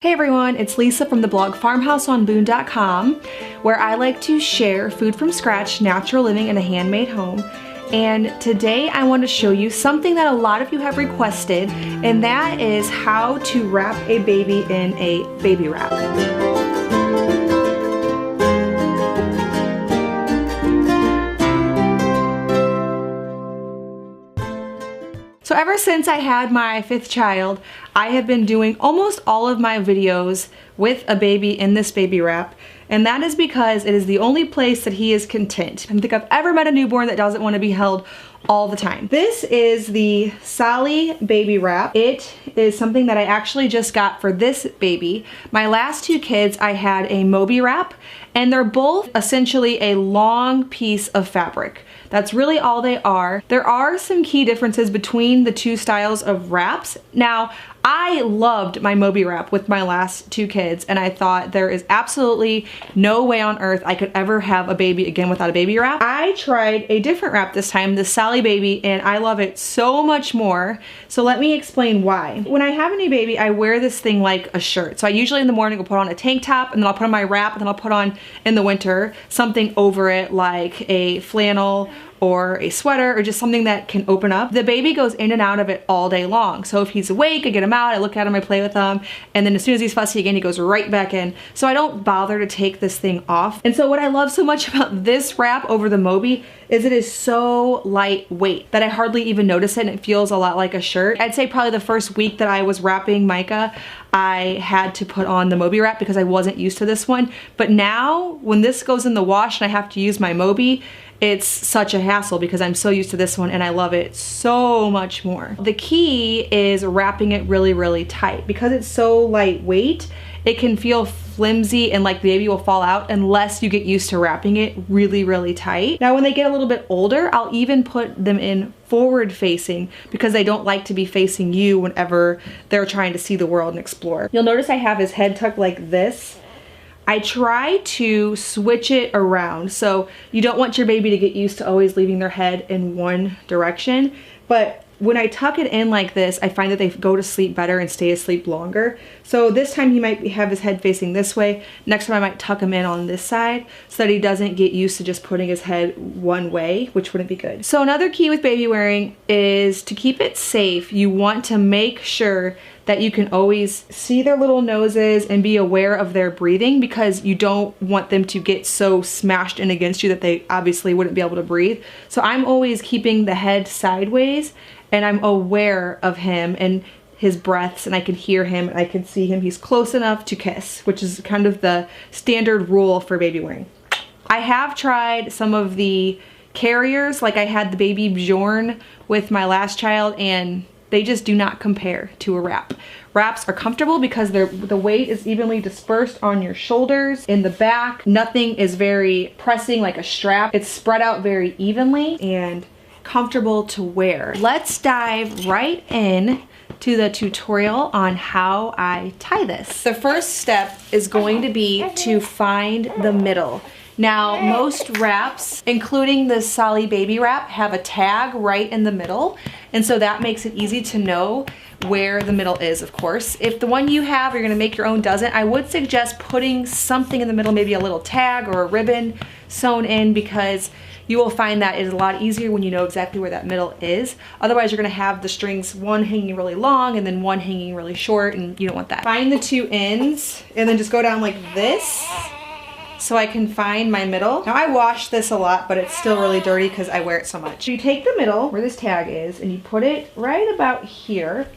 Hey everyone, it's Lisa from the blog farmhouseonboone.com, where I like to share food from scratch, natural living in a handmade home. And today I want to show you something that a lot of you have requested, and that is how to wrap a baby in a baby wrap. So ever since I had my 5th child, I have been doing almost all of my videos with a baby in this baby wrap, and that is because it is the only place that he is content. I don't think I've ever met a newborn that doesn't want to be held all the time. This is the Sally baby wrap. It is something that I actually just got for this baby. My last 2 kids, I had a Moby wrap, and they're both essentially a long piece of fabric. That's really all they are. There are some key differences between the 2 styles of wraps. Now, I loved my Moby wrap with my last 2 kids, and I thought there is absolutely no way on earth I could ever have a baby again without a baby wrap. I tried a different wrap this time, the Sally baby, and I love it so much more. So let me explain why. When I have a new baby, I wear this thing like a shirt. So I usually in the morning will put on a tank top, and then I'll put on my wrap, and then I'll put on in the winter something over it like a flannel or a sweater or just something that can open up. The baby goes in and out of it all day long. So if he's awake, I get him out, I look at him, I play with him, and then as soon as he's fussy again, he goes right back in. So I don't bother to take this thing off. And so what I love so much about this wrap over the Moby is it is so lightweight that I hardly even notice it, and it feels a lot like a shirt. I'd say probably the first week that I was wrapping Micah, I had to put on the Moby wrap because I wasn't used to this one. But now when this goes in the wash and I have to use my Moby, it's such a hassle because I'm so used to this one and I love it so much more. The key is wrapping it really, really tight. Because it's so lightweight, it can feel flimsy and like the baby will fall out unless you get used to wrapping it really, really tight. Now when they get a little bit older, I'll even put them in forward facing because they don't like to be facing you whenever they're trying to see the world and explore. You'll notice I have his head tucked like this. I try to switch it around, so you don't want your baby to get used to always leaving their head in one direction, but when I tuck it in like this, I find that they go to sleep better and stay asleep longer. So this time he might have his head facing this way. Next time I might tuck him in on this side so that he doesn't get used to just putting his head one way, which wouldn't be good. So another key with baby wearing is to keep it safe. You want to make sure that you can always see their little noses and be aware of their breathing because you don't want them to get so smashed in against you that they obviously wouldn't be able to breathe. So I'm always keeping the head sideways and I'm aware of him and his breaths, and I can hear him and I can see him. He's close enough to kiss, which is kind of the standard rule for baby wearing. I have tried some of the carriers, like I had the baby Bjorn with my last child, and they just do not compare to a wrap. Wraps are comfortable because the weight is evenly dispersed on your shoulders, in the back. Nothing is very pressing like a strap. It's spread out very evenly and comfortable to wear. Let's dive right in to the tutorial on how I tie this. The first step is going to be to find the middle. Now, most wraps, including the Sally baby wrap, have a tag right in the middle, and so that makes it easy to know where the middle is, of course. If the one you have, you're gonna make your own, doesn't, I would suggest putting something in the middle, maybe a little tag or a ribbon sewn in, because you will find that it is a lot easier when you know exactly where that middle is. Otherwise, you're gonna have the strings, one hanging really long and then one hanging really short, and you don't want that. Find the 2 ends and then just go down like this so I can find my middle. Now I wash this a lot, but it's still really dirty because I wear it so much. You take the middle where this tag is and you put it right about here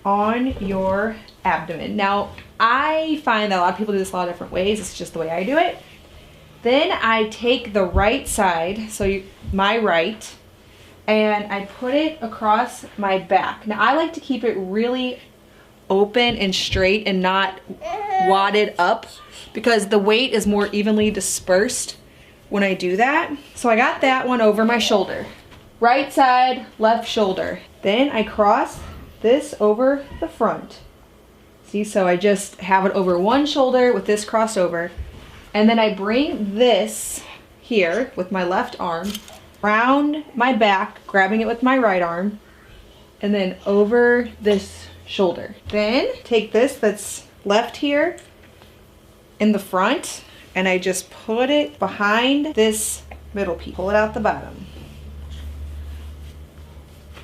on your abdomen. Now I find that a lot of people do this a lot of different ways. It's just the way I do it. Then I take the right side, so my right, and I put it across my back. Now I like to keep it really open and straight and not wadded up because the weight is more evenly dispersed when I do that. So I got that one over my shoulder. Right side, left shoulder. Then I cross this over the front. See, so I just have it over one shoulder with this crossed over. And then I bring this here with my left arm around my back, grabbing it with my right arm, and then over this shoulder. Then take this that's left here in the front, and I just put it behind this middle piece. Pull it out the bottom.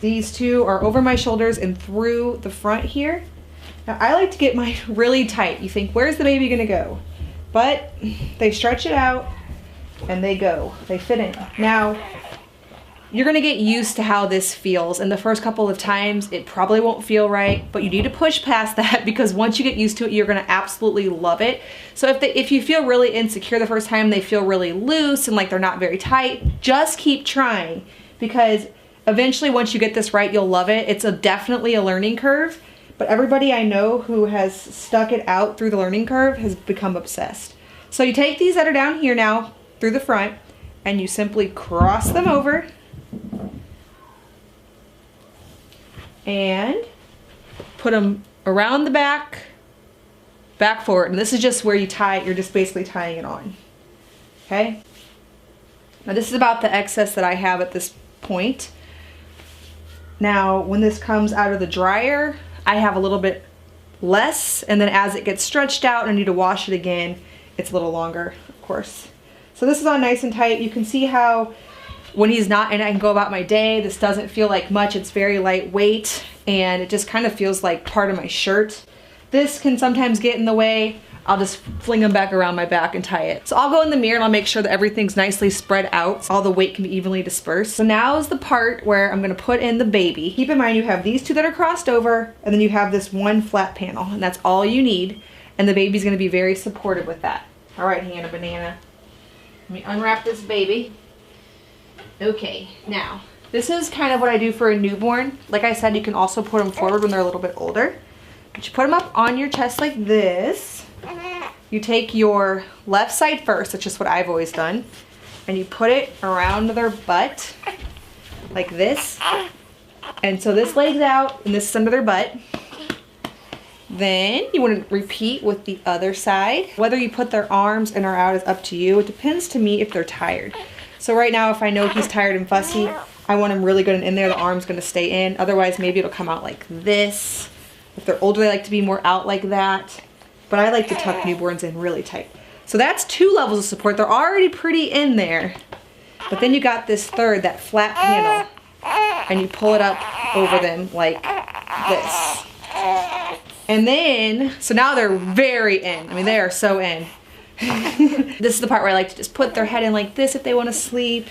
These two are over my shoulders and through the front here. Now I like to get mine really tight. You think, where's the baby gonna go? But they stretch it out and they go. They fit in. Now, you're gonna get used to how this feels, and the first couple of times it probably won't feel right, but you need to push past that, because once you get used to it, you're gonna absolutely love it. So if you feel really insecure the first time, they feel really loose and like they're not very tight, just keep trying, because eventually once you get this right, you'll love it. It's definitely a learning curve, but everybody I know who has stuck it out through the learning curve has become obsessed. So you take these that are down here now through the front, and you simply cross them over and put them around the back, back forward. And this is just where you tie it. You're just basically tying it on. Okay? Now this is about the excess that I have at this point. Now when this comes out of the dryer, I have a little bit less, and then as it gets stretched out and I need to wash it again, it's a little longer, of course. So this is on nice and tight. You can see how when he's not in it, I can go about my day. This doesn't feel like much. It's very lightweight, and it just kind of feels like part of my shirt. This can sometimes get in the way. I'll just fling them back around my back and tie it. So I'll go in the mirror and I'll make sure that everything's nicely spread out so all the weight can be evenly dispersed. So now is the part where I'm gonna put in the baby. Keep in mind you have these two that are crossed over, and then you have this one flat panel, and that's all you need. And the baby's gonna be very supportive with that. All right, Hannah Banana. Let me unwrap this baby. Okay, now, this is kind of what I do for a newborn. Like I said, you can also put them forward when they're a little bit older. But you put them up on your chest like this. You take your left side first, that's just what I've always done, and you put it around their butt like this. And so this leg's out and this is under their butt. Then you want to repeat with the other side. Whether you put their arms in or out is up to you. It depends to me if they're tired. So right now, if I know he's tired and fussy, I want him really good and in there. The arm's gonna stay in. Otherwise, maybe it'll come out like this. If they're older, they like to be more out like that. But I like to tuck newborns in really tight. So that's 2 levels of support. They're already pretty in there. But then you got this third, that flat panel, and you pull it up over them like this. And then, so now they're very in. I mean, they are so in. This is the part where I like to just put their head in like this if they want to sleep,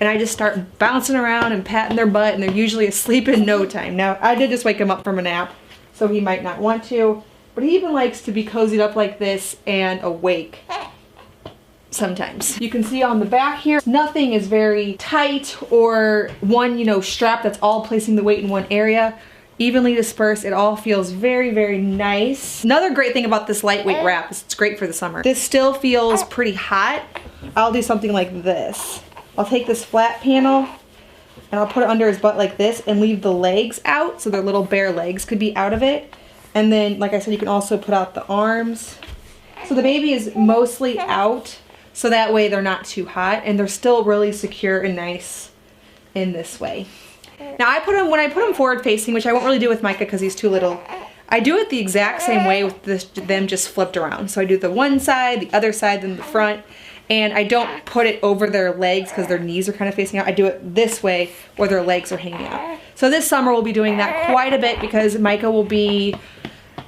and I just start bouncing around and patting their butt, and they're usually asleep in no time. Now I did just wake him up from a nap, so he might not want to, but he even likes to be cozied up like this and awake sometimes. You can see on the back here, nothing is very tight or one, strap that's all placing the weight in one area. Evenly dispersed. It all feels very, very nice. Another great thing about this lightweight wrap is it's great for the summer. This still feels pretty hot. I'll do something like this. I'll take this flat panel and I'll put it under his butt like this and leave the legs out, so their little bare legs could be out of it. And then, like I said, you can also put out the arms. So the baby is mostly out, so that way they're not too hot and they're still really secure and nice in this way. Now when I put them forward facing, which I won't really do with Micah because he's too little, I do it the exact same way with them just flipped around. So I do the one side, the other side, then the front, and I don't put it over their legs because their knees are kind of facing out. I do it this way where their legs are hanging out. So this summer we'll be doing that quite a bit because Micah will be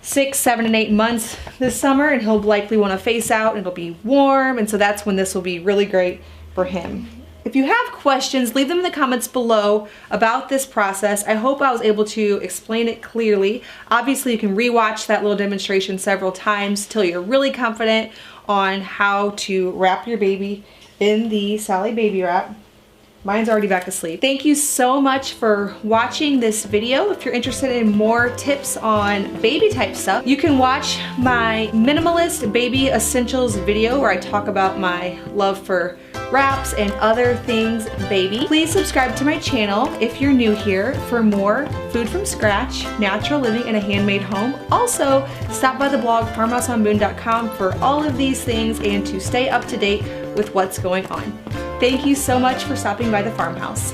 6, 7, and 8 months this summer, and he'll likely want to face out and it'll be warm, and so that's when this will be really great for him. If you have questions, leave them in the comments below about this process. I hope I was able to explain it clearly. Obviously, you can rewatch that little demonstration several times till you're really confident on how to wrap your baby in the Sally baby wrap. Mine's already back asleep. Thank you so much for watching this video. If you're interested in more tips on baby type stuff, you can watch my minimalist baby essentials video where I talk about my love for wraps and other things baby. Please subscribe to my channel if you're new here for more food from scratch, natural living in a handmade home. Also, stop by the blog farmhouseonboone.com for all of these things and to stay up to date with what's going on. Thank you so much for stopping by the farmhouse.